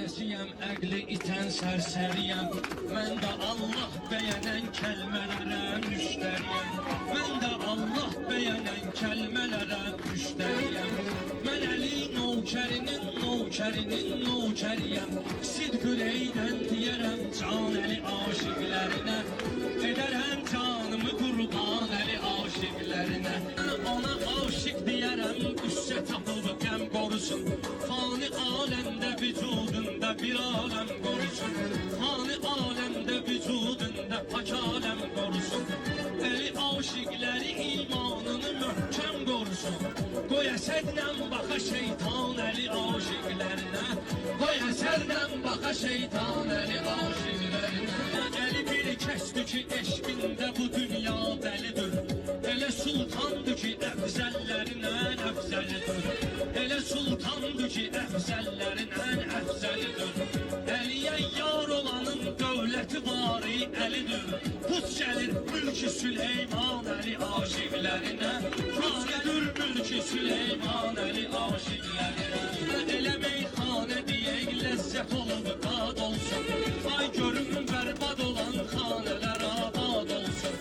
divanesiyem, əqli itən sərsəriyəm. Mən də Allah bəyənən kəlmələrə müştəriyəm. Mən də Allah bəyənən kəlmələrə müştəriyəm. Mən Əli nökərinin nökəriyəm. Sidqüleydən deyərəm can Əli aşiqlərinə. Edərəm canımı qurban Əli aşiqlərinə. Ona aşiq deyərəm, qüssə tapıb qəm qorusun. Fani aləmdə vücudunda bir aləm qorusun. Fani aləmdə vücudunda pak aləm qorusun. Əli aşiqləri imanını möhkəm qorusun. Qoy əsərdən baxa şeytan Əli aşiqlərinə. Qoy əsərdən baxa şeytan Əli aşiqlərinə. Əli bir kəsdir ki eşqində bu dünya dəlidir. Elə sultandır ki əfzəllərin ən əfzəlidir. Elə sultandır ki əfzəllərin ən əfzəlidir. Əliyə yar olanın dövləti vari Əlidir. Put gəlir mülk-i Süleyman Əli aşiqlərinə. Fanidir mülk-i Süleyman Əli aşiqlərinə. Elə meyxanə deyək ləzzət olub qad olsun. Ay görüm bərbad olan xanələr abad olsun.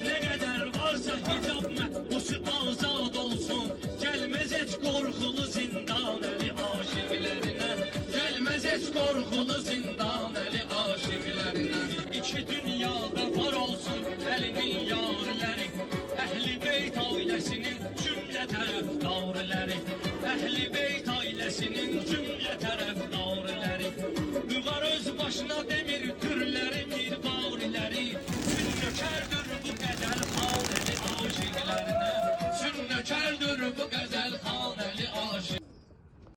Nə qədər varsa hicab məhbusu azad olsun. Gəlməz heç qorxulu zindan Əli aşiqlərinə. Gəlməz heç qorxulu zindan Əli aşiqlərinə. İki dünyada var olsun Əlinin yariləri. Əhl-i Beyt ailəsinin cümlə tərəfdarları. Əhl-i Beyt ailəsinin cümlə